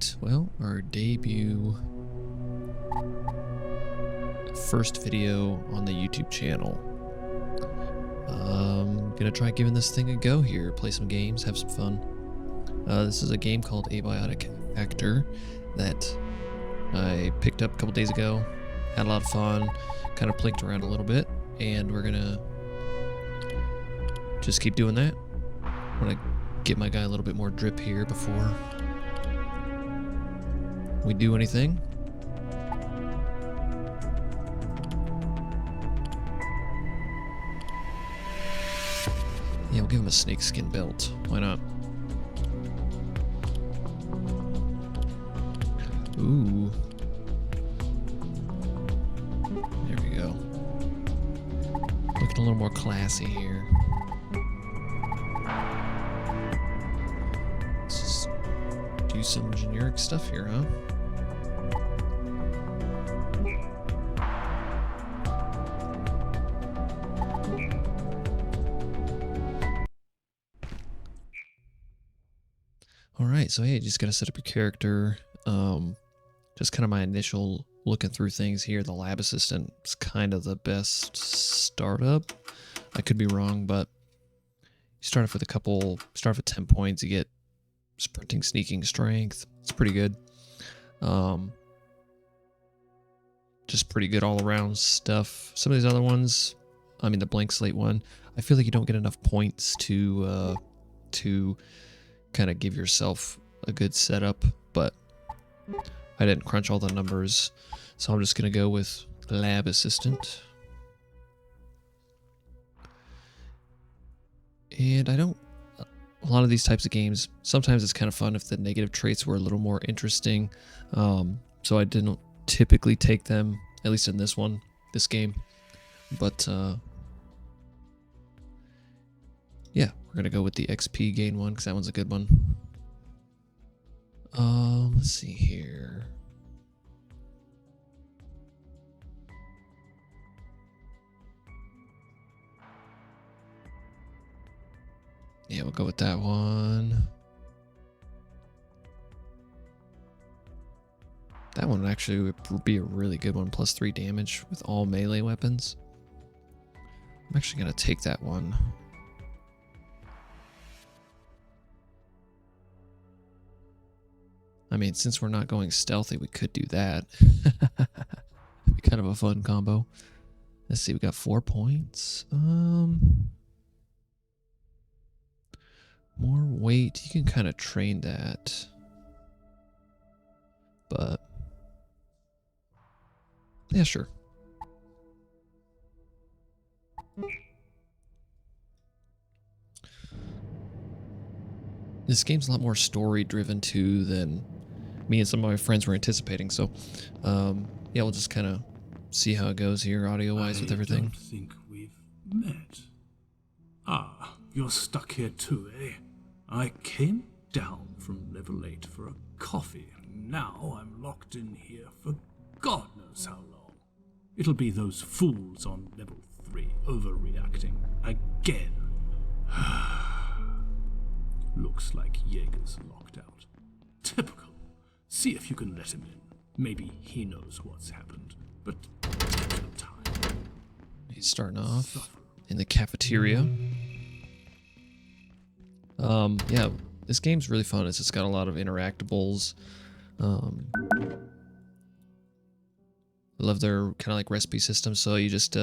Alright, well, our debut first video on the YouTube channel. Gonna try giving this thing a go here, play some games, have some fun. This is a game called Abiotic Factor that I picked up a couple days ago, had a lot of fun, kind of plinked around a little bit, and we're gonna just keep doing that. I'm gonna get my guy a little bit more drip here before we do anything. Yeah, we'll give him a snakeskin belt. Why not? Ooh. There we go. Looking a little more classy here. Let's just do some generic stuff here, huh? Alright, so hey, just gotta set up your character. Just kind of my initial looking through things here. The lab assistant is kind of the best startup. I could be wrong, but you start off with start off with 10 points, you get sprinting, sneaking, strength. It's pretty good. Just pretty good all around stuff. Some of these other ones, I mean the blank slate one, I feel like you don't get enough points to kind of give yourself a good setup, but I didn't crunch all the numbers, so I'm just going to go with Lab Assistant. And a lot of these types of games, sometimes it's kind of fun if the negative traits were a little more interesting, so I didn't typically take them, at least in this game, but yeah, we're going to go with the XP gain one, because that one's a good one. Let's see here. Yeah, we'll go with that one. That one actually would be a really good one, plus 3 damage with all melee weapons. I'm actually going to take that one. I mean, since we're not going stealthy, we could do that. It'd be kind of a fun combo. Let's see, we got 4 points. More weight, you can kind of train that. But yeah, sure. This game's a lot more story driven too than me and some of my friends were anticipating, so yeah, we'll just kind of see how it goes here audio wise with everything. I don't think we've met. Ah, you're stuck here too, eh? I came down from level 8 for a coffee, and now I'm locked in here for God knows how long. It'll be those fools on level 3 overreacting again. Looks like Jaeger's locked out. Typical. See if you can let him in. Maybe he knows what's happened, but take your time. He's starting off in the cafeteria. Yeah, this game's really fun. It's just got a lot of interactables. I love their kind of like recipe system. So you just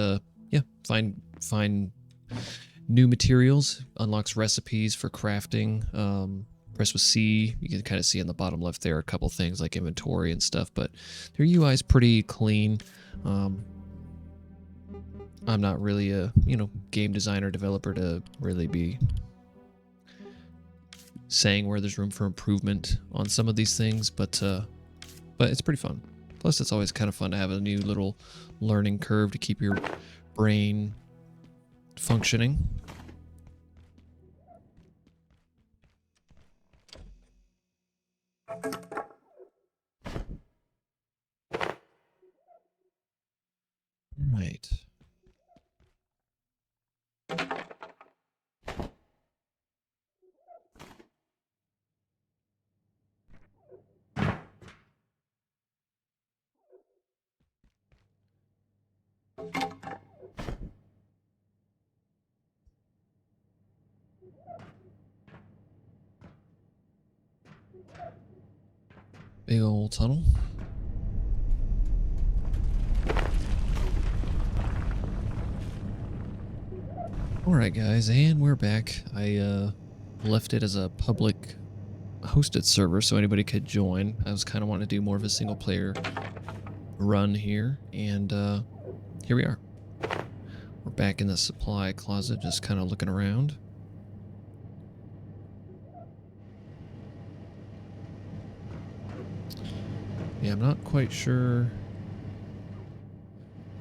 yeah, find new materials, unlocks recipes for crafting. Press with C, you can kind of see in the bottom left there a couple things like inventory and stuff, but their UI is pretty clean. I'm not really a game designer developer to really be saying where there's room for improvement on some of these things, but it's pretty fun. Plus, it's always kind of fun to have a new little learning curve to keep your brain functioning. Right. Big old tunnel. Alright guys, and we're back. I left it as a public hosted server so anybody could join. I was kind of wanting to do more of a single player run here, and here we are. We're back in the supply closet, just kind of looking around. Yeah, I'm not quite sure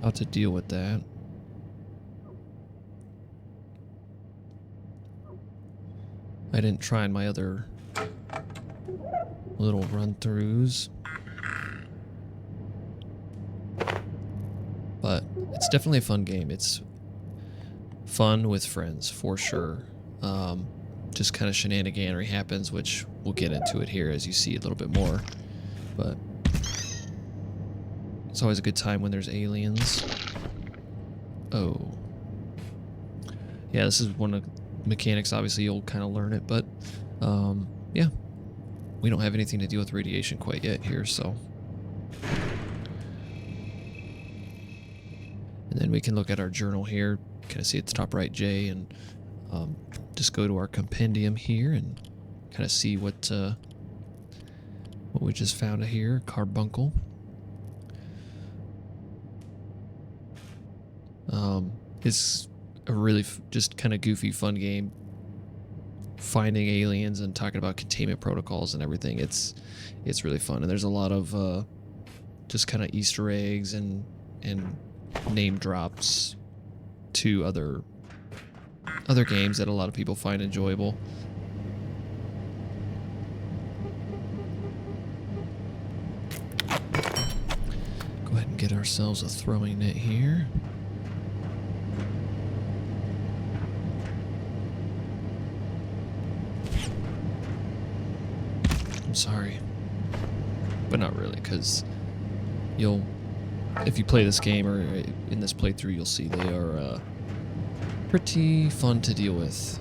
how to deal with that. I didn't try in my other little run-throughs. But it's definitely a fun game. It's fun with friends, for sure. Just kind of shenaniganery happens, which we'll get into it here as you see a little bit more. But it's always a good time when there's aliens. Oh. Yeah, this is one of the mechanics. Obviously, you'll kind of learn it, but yeah. We don't have anything to deal with radiation quite yet here, so. And then we can look at our journal here. Kind of see at the top right J, and just go to our compendium here and kind of see what we just found here. Carbuncle. It's a really just kind of goofy, fun game. Finding aliens and talking about containment protocols and everything. It's really fun, and there's a lot of just kind of Easter eggs and name drops to other games that a lot of people find enjoyable. Go ahead and get ourselves a throwing net here. I'm sorry, but not really, because if you play this game or in this playthrough, you'll see they are pretty fun to deal with.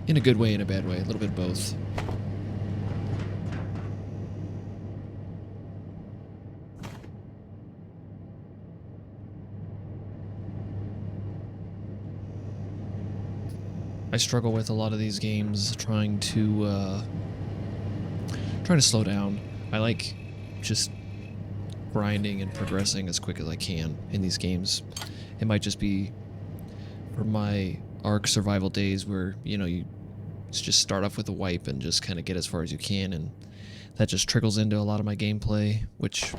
In a good way and a bad way, a little bit of both. I struggle with a lot of these games trying to slow down. I like just grinding and progressing as quick as I can in these games. It might just be from my Ark survival days where, you just start off with a wipe and just kind of get as far as you can, and that just trickles into a lot of my gameplay, which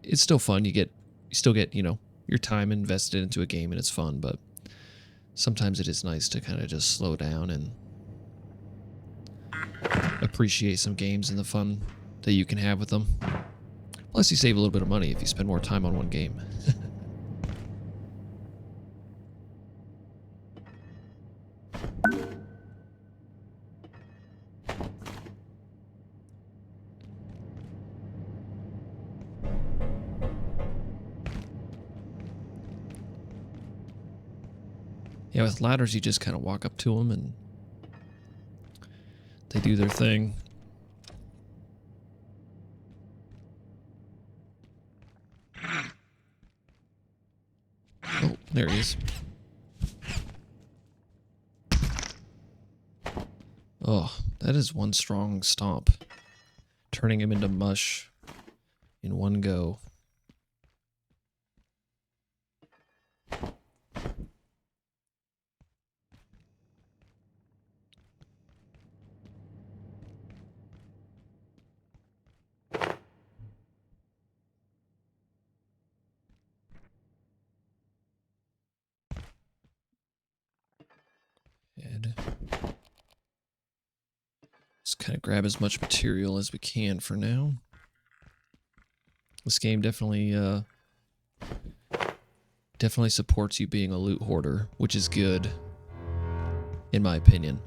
it's still fun. You still get, your time invested into a game, and it's fun, but sometimes it is nice to kind of just slow down and appreciate some games and the fun that you can have with them. Plus, you save a little bit of money if you spend more time on one game. Yeah, with ladders, you just kind of walk up to them and they do their thing. Oh, there he is. Oh, that is one strong stomp. Turning him into mush in one go. And just kind of grab as much material as we can for now. This game definitely supports you being a loot hoarder, which is good, in my opinion.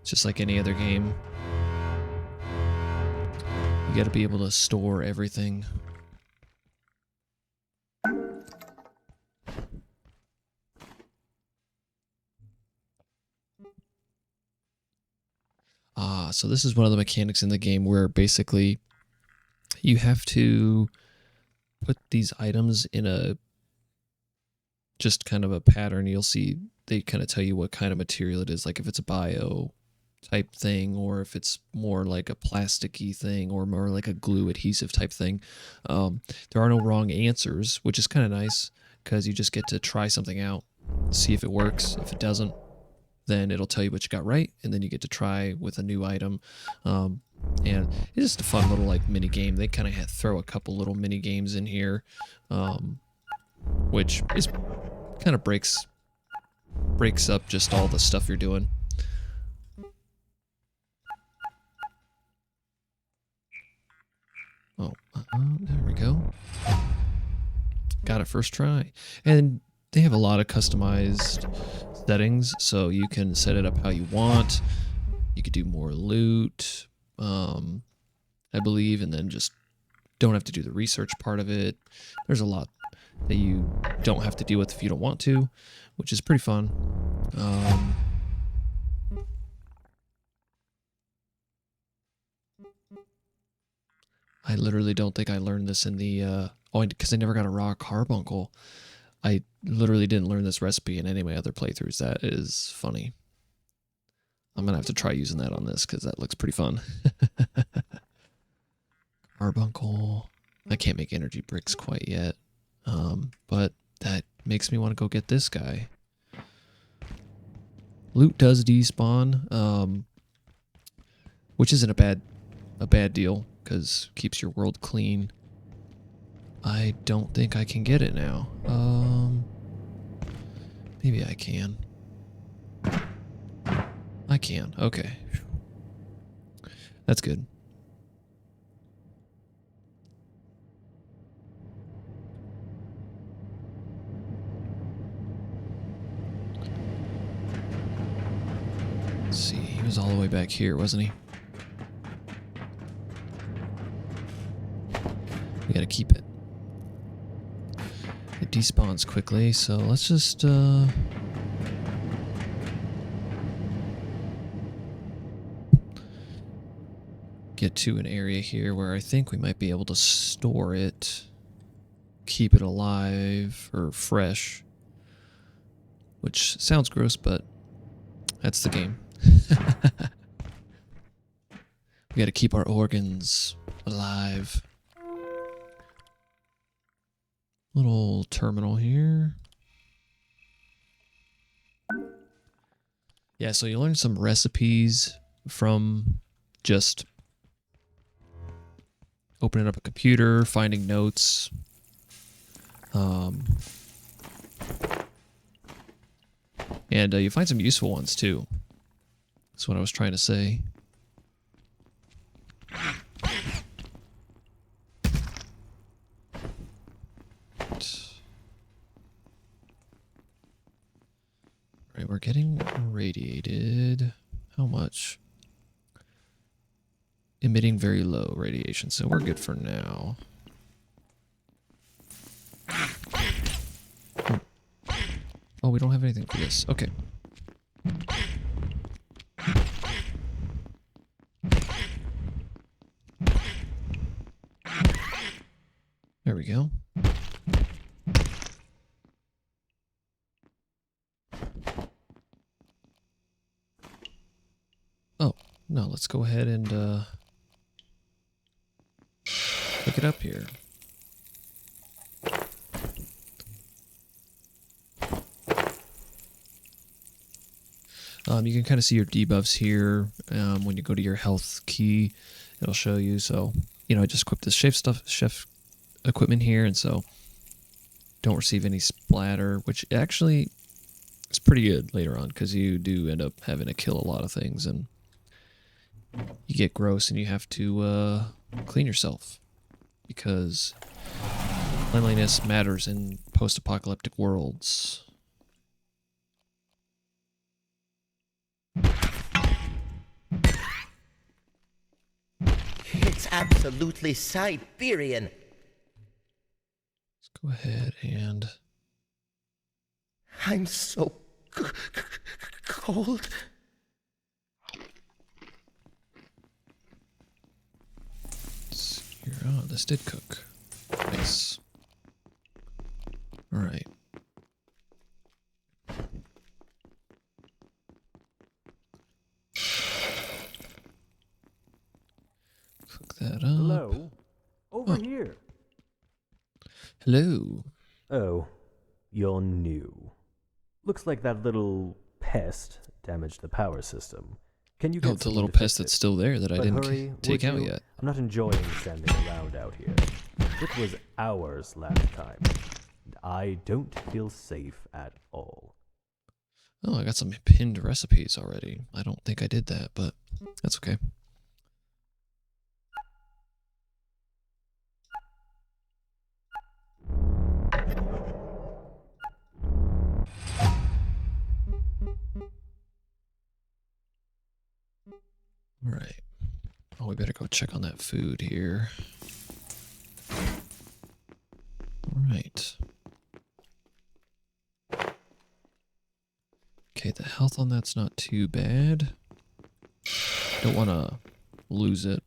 It's just like any other game. You gotta be able to store everything. So this is one of the mechanics in the game where basically you have to put these items in a just kind of a pattern. You'll see they kind of tell you what kind of material it is, like if it's a bio type thing, or if it's more like a plasticky thing, or more like a glue adhesive type thing. There are no wrong answers, which is kind of nice because you just get to try something out, see if it works. If it doesn't, then it'll tell you what you got right, and then you get to try with a new item. And it's just a fun little like mini game. They kind of throw a couple little mini games in here, which is kind of breaks up just all the stuff you're doing. Oh, there we go. Got it first try. And they have a lot of customized settings, so you can set it up how you want. You could do more loot, I believe, and then just don't have to do the research part of it. There's a lot that you don't have to deal with if you don't want to, which is pretty fun. I literally don't think I learned this in the, because I never got a raw carbuncle. I literally didn't learn this recipe in any of my other playthroughs. That is funny. I'm going to have to try using that on this because that looks pretty fun. Carbuncle. I can't make energy bricks quite yet. But that makes me want to go get this guy. Loot does despawn, which isn't a bad deal because it keeps your world clean. I don't think I can get it now. Maybe I can. I can. Okay. That's good. Let's see. He was all the way back here, wasn't he? We gotta keep it. It despawns quickly, so let's just get to an area here where I think we might be able to store it, keep it alive or fresh, which sounds gross, but that's the game. We gotta keep our organs alive. Little terminal here. Yeah, so you learn some recipes from just opening up a computer, finding notes. And you find some useful ones too. That's what I was trying to say. Alright, we're getting radiated. How much? Emitting very low radiation, so we're good for now. Oh, we don't have anything for this. Okay. There we go. Oh, no, let's go ahead and look it up here. You can kind of see your debuffs here. When you go to your health key, it'll show you. So, you know, I just equipped this chef equipment here, and so don't receive any splatter, which actually is pretty good later on because you do end up having to kill a lot of things, and you get gross, and you have to clean yourself because cleanliness matters in post-apocalyptic worlds. It's absolutely Siberian. Let's go ahead and... I'm so cold. this did cook. Nice. Alright. Cook that up. Hello? Over here. Hello. Oh, you're new. Looks like that little pest damaged the power system. Can you get Oh, the someone little to pest fix that's it? still there that I But didn't hurry, take would out you? yet. I'm not enjoying standing around out here. It was hours last time. And I don't feel safe at all. Oh, I got some pinned recipes already. I don't think I did that, but that's okay. Alright. Oh, we better go check on that food here. Alright. Okay, the health on that's not too bad. Don't want to lose it.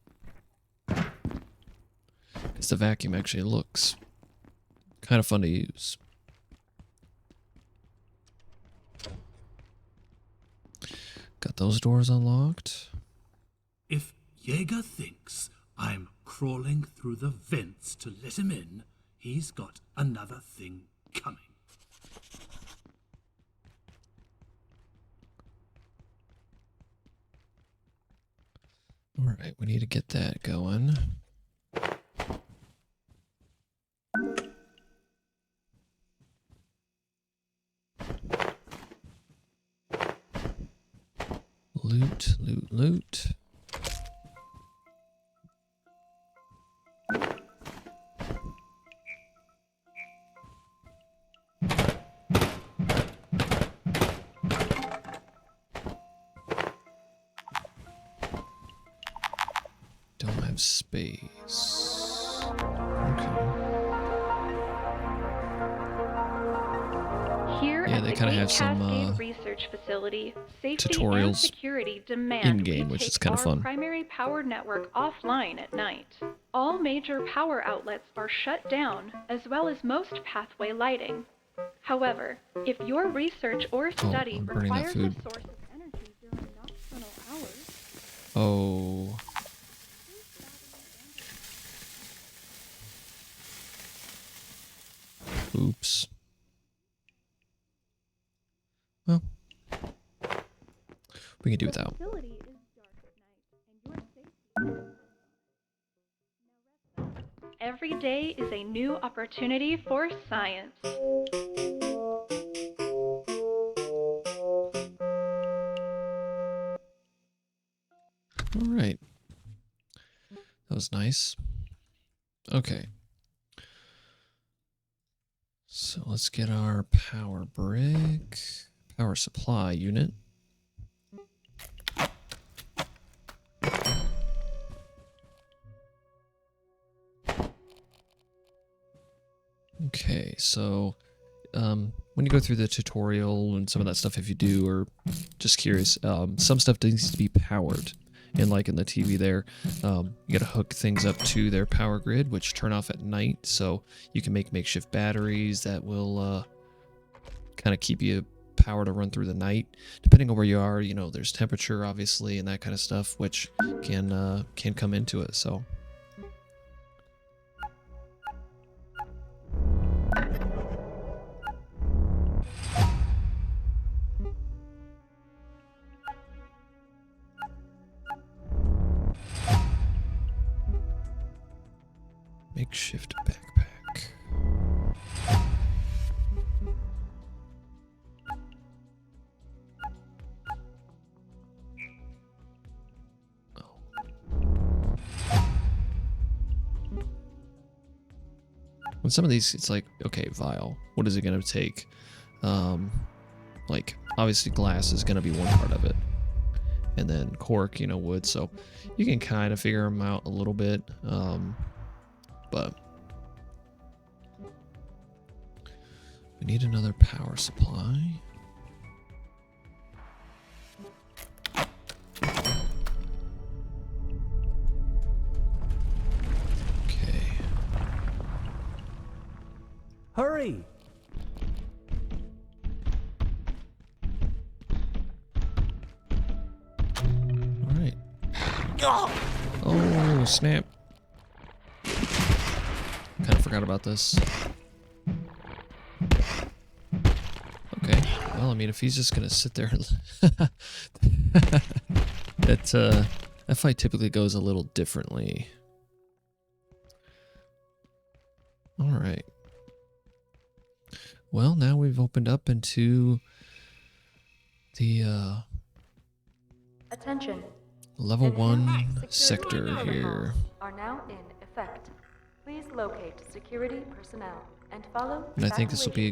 Because the vacuum actually looks kind of fun to use. Got those doors unlocked. If Jaeger thinks I'm crawling through the vents to let him in, he's got another thing coming. Alright, we need to get that going. Loot, loot, loot. Don't have space. Okay. Here Yeah, at they the kinda Gate have some, Cascade Research Facility, safety and tutorials security demand in-game, we which take is kinda our fun. primary power network offline at night. All major power outlets are shut down, as well as most pathway lighting. However, if your research or study I'm burning that requires a food. source of energy during nocturnal hours, Oh. Oops. Well, we can do the without. facility is dark at night, and your safety is paramount. Every day is a new opportunity for science. Alright. That was nice. Okay. So let's get our power brick, power supply unit. Okay, so when you go through the tutorial and some of that stuff, if you do, or just curious, some stuff needs to be powered. And like in the TV there, you got to hook things up to their power grid, which turn off at night. So you can make makeshift batteries that will kind of keep you power to run through the night. Depending on where you are, you know, there's temperature, obviously, and that kind of stuff, which can come into it. So. Makeshift backpack. When some of these, it's like, okay, vial. What is it going to take? Like, obviously glass is going to be one part of it. And then cork, you know, wood. So you can kind of figure them out a little bit. But we need another power supply. Okay. Hurry! All right. Oh, snap. Kind of forgot about this. Okay. Well, I mean, if he's just gonna sit there, that fight typically goes a little differently. All right. Well, now we've opened up into the Attention. level 1 Enhanced sector security here. protocols are now in effect. Please locate security personnel and follow. And I think this will be a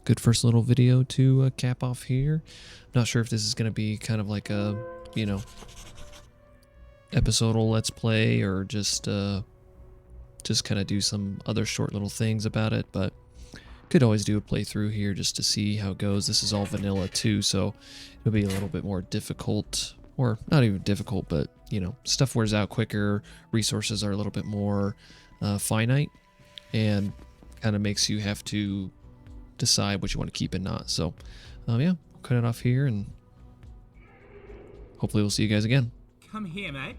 good first little video to cap off here. Not sure if this is going to be kind of like a, you know, episodal let's play or just kind of do some other short little things about it, but could always do a playthrough here just to see how it goes. This is all vanilla too, so it'll be a little bit more difficult, or not even difficult, but you know, stuff wears out quicker, resources are a little bit more finite, and kind of makes you have to decide what you want to keep and not. So yeah, I'll cut it off here, and hopefully we'll see you guys again. Come here, mate.